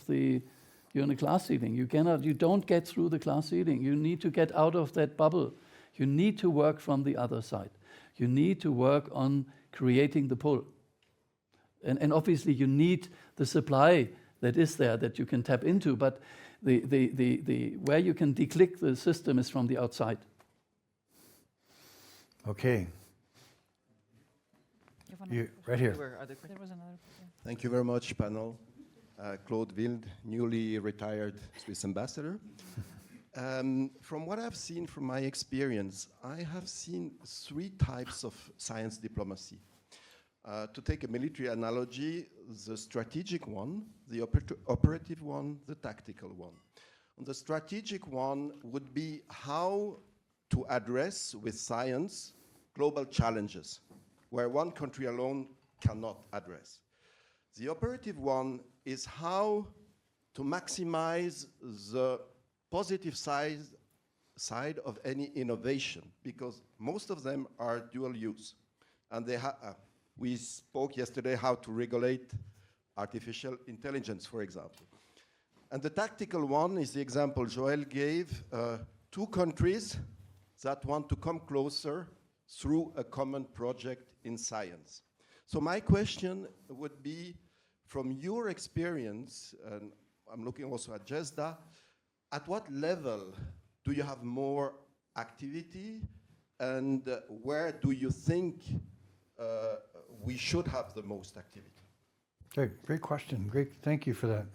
you're in a glass ceiling. You don't get through the glass ceiling. You need to get out of that bubble. You need to work from the other side. You need to work on creating the pull. And obviously you need the supply that is there that you can tap into, but the where you can declick the system is from the outside. Okay. Right here. There was another. Thank you very much, panel. Claude Wild, newly retired Swiss ambassador. From what I've seen from my experience, I have seen 3 types of science diplomacy. To take a military analogy, the strategic one, the operative one, the tactical one. And the strategic one would be how to address with science global challenges where one country alone cannot address. The operative one is how to maximize the positive side of any innovation, because most of them are dual use. And we spoke yesterday how to regulate artificial intelligence, for example. And the tactical one is the example Joël gave, 2 countries that want to come closer through a common project in science. So my question would be, from your experience, and I'm looking also at JESDA, at what level do you have more activity, and where do you think we should have the most activity? Okay, great question. Great, thank you for that.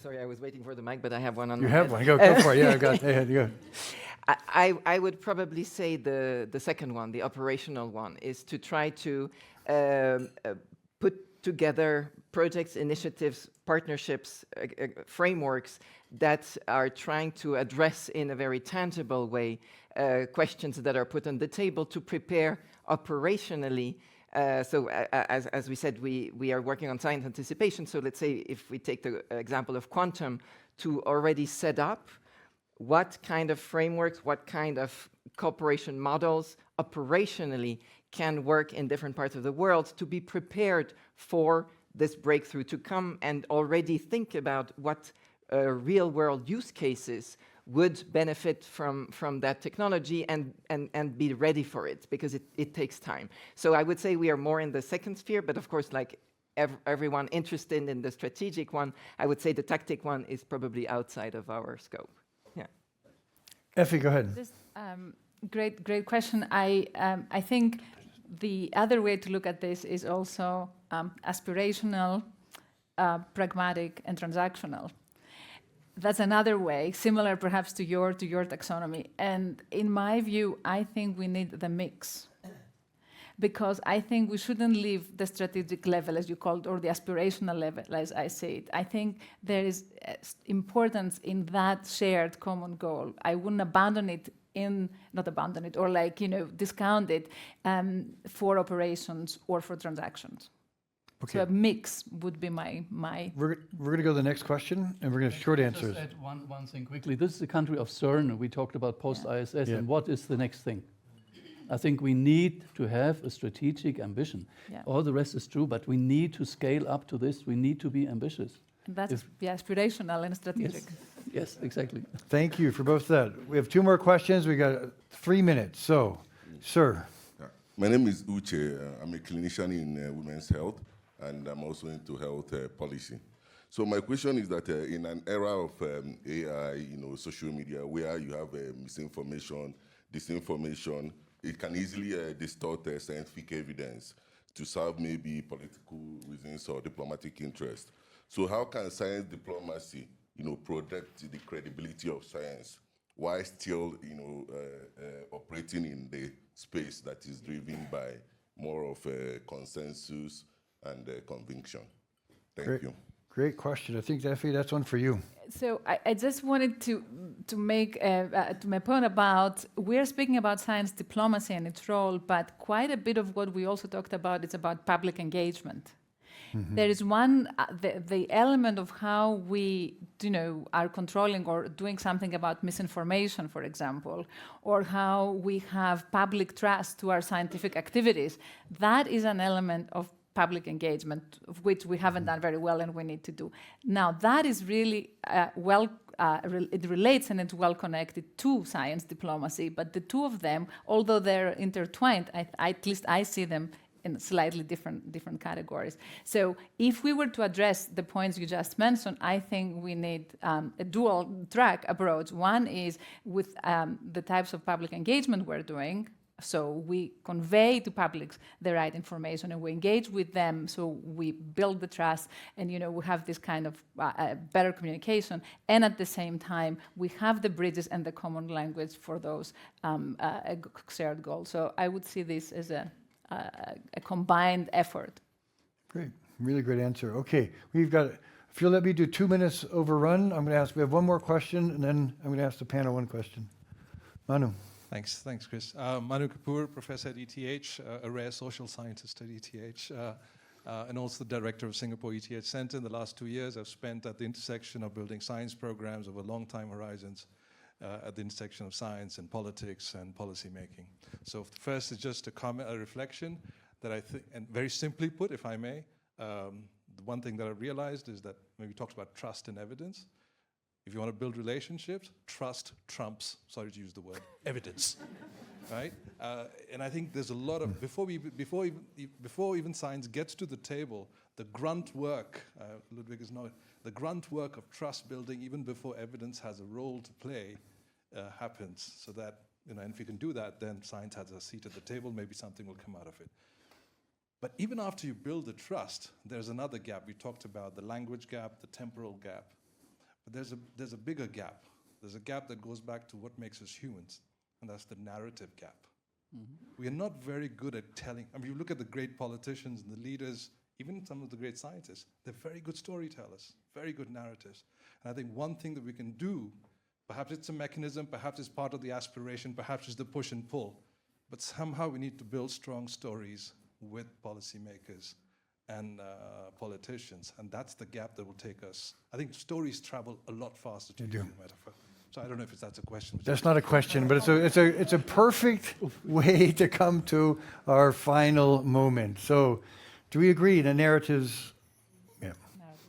Sorry, I was waiting for the mic, but I have one on You my have head. one. Go for it. Yeah, I got it. Go. I would probably say the second one, the operational one, is to try to put together projects, initiatives, partnerships, frameworks that are trying to address in a very tangible way questions that are put on the table to prepare operationally. As we said, we are working on science anticipation. So let's say if we take the example of quantum, to already set up what kind of frameworks, what kind of cooperation models operationally can work in different parts of the world to be prepared for this breakthrough to come, and already think about what real world use cases would benefit from that technology, and be ready for it, because it takes time. So I would say we are more in the second sphere, but of course, like everyone interested in the strategic one, I would say the tactic one is probably outside of our scope. Yeah. Effie, go ahead. Just, great question. I think the other way to look at this is also aspirational, pragmatic, and transactional. That's another way, similar perhaps to your taxonomy. And in my view, I think we need the mix. Because I think we shouldn't leave the strategic level, as you called, or the aspirational level, as I say it. I think there is importance in that shared common goal. I wouldn't abandon it not abandon it, or discount it for operations or for transactions. Okay. So a mix would be my. We're going to go to the next question, and we're going to short answers. Just add one thing quickly. This is the country of CERN. We talked about post-ISS, and what is the next thing? I think we need to have a strategic ambition. Yeah. All the rest is true, but we need to scale up to this. We need to be ambitious. And that's aspirational and strategic. Yes, exactly. Thank you for both of that. We have 2 more questions. We got 3 minutes. So, sir. My name is Uche. I'm a clinician in women's health, and I'm also into health policy. So my question is that in an era of AI, social media, where you have misinformation, disinformation, it can easily distort scientific evidence to serve maybe political reasons or diplomatic interest. So how can science diplomacy, protect the credibility of science while still, operating in the space that is driven by more of a consensus and conviction? Thank you. Great question. I think, Effie, that's one for you. So I just wanted to make to my point about, we're speaking about science diplomacy and its role, but quite a bit of what we also talked about is about public engagement. Mm-hmm. There is one, the element of how we, are controlling or doing something about misinformation, for example, or how we have public trust to our scientific activities. That is an element of public engagement, of which we haven't done very well and we need to do. Now, that is really it relates and it's well connected to science diplomacy, but the two of them, although they're intertwined, at least I see them in slightly different categories. So if we were to address the points you just mentioned, I think we need a dual track approach. One is with the types of public engagement we're doing. So we convey to publics the right information and we engage with them, so we build the trust and we have this kind of better communication, and at the same time we have the bridges and the common language for those shared goals. So I would see this as a combined effort. Great, really great answer. Okay, if you'll let me do 2 minutes overrun, I'm going to ask, we have one more question, and then I'm going to ask the panel one question. Manu. Thanks, Chris. Manu Kapoor, professor at ETH, a rare social scientist at ETH, and also the director of Singapore ETH Center. In the last 2 years, I've spent at the intersection of building science programs over long time horizons, at the intersection of science and politics and policy making. So first is just a reflection that I think, and very simply put, if I may, the one thing that I've realized is that when we talked about trust and evidence, if you want to build relationships, trust trumps, sorry to use the word, evidence, right? And I think there's a lot of, before even science gets to the table, the grunt work, Ludwig is not, the grunt work of trust building, even before evidence has a role to play, happens. So that, and if you can do that, then science has a seat at the table, maybe something will come out of it. But even after you build the trust, there's another gap. We talked about the language gap, the temporal gap. But there's a bigger gap. There's a gap that goes back to what makes us humans, and that's the narrative gap. We are not very good at telling. I mean, you look at the great politicians and the leaders, even some of the great scientists, they're very good storytellers, very good narratives. And I think one thing that we can do, perhaps it's a mechanism, perhaps it's part of the aspiration, perhaps it's the push and pull, but somehow we need to build strong stories with policymakers and politicians, and that's the gap that will take us. I think stories travel a lot faster, to use your metaphor. So I don't know if that's a question. That's not a question, but it's a perfect way to come to our final moment. So, do we agree that narratives? Yeah,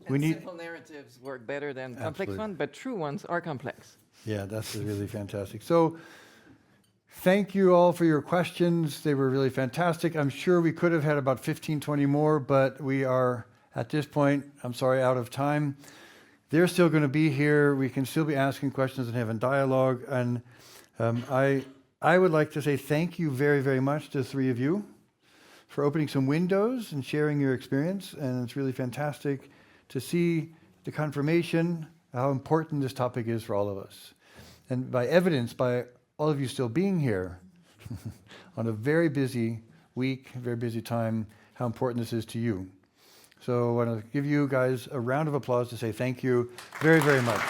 we need simple narratives work better than complex Absolutely. ones, but true ones are complex. Yeah, that's really fantastic. So, thank you all for your questions. They were really fantastic. I'm sure we could have had about 15, 20 more, but we are at this point, I'm sorry, out of time. They're still going to be here. We can still be asking questions and having dialogue. And I would like to say thank you very, very much to the three of you for opening some windows and sharing your experience. And it's really fantastic to see the confirmation how important this topic is for all of us. And by evidence, by all of you still being here on a very busy week, very busy time, how important this is to you. So I want to give you guys a round of applause to say thank you very, very much.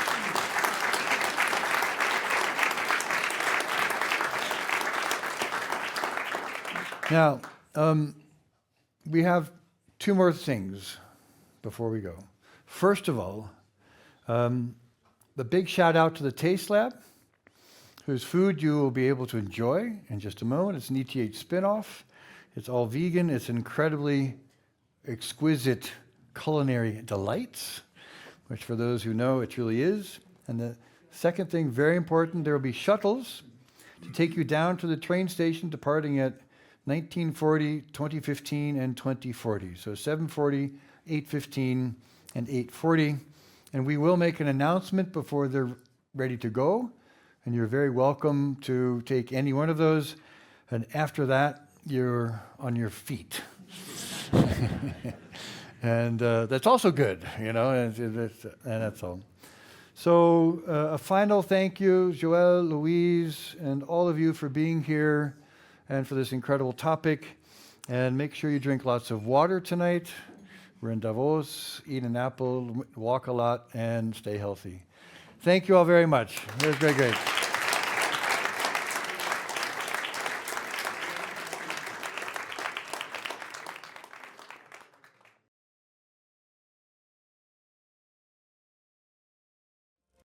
Now, we have two more things before we go. First of all, the big shout out to the Taste Lab, whose food you will be able to enjoy in just a moment. It's an ETH spinoff. It's all vegan. It's incredibly exquisite culinary delights, which for those who know, it really is. And the second thing, very important, there will be shuttles to take you down to the train station departing at 1940, 2015, and 2040. So 7:40, 8:15, and 8:40. And we will make an announcement before they're ready to go. And you're very welcome to take any one of those. And after that, you're on your feet. And that's also good, you know, and that's all. So a final thank you, Joël, Louise, and all of you for being here and for this incredible topic. And make sure you drink lots of water tonight. We're in Davos, eat an apple, walk a lot, and stay healthy. Thank you all very much. It was very great.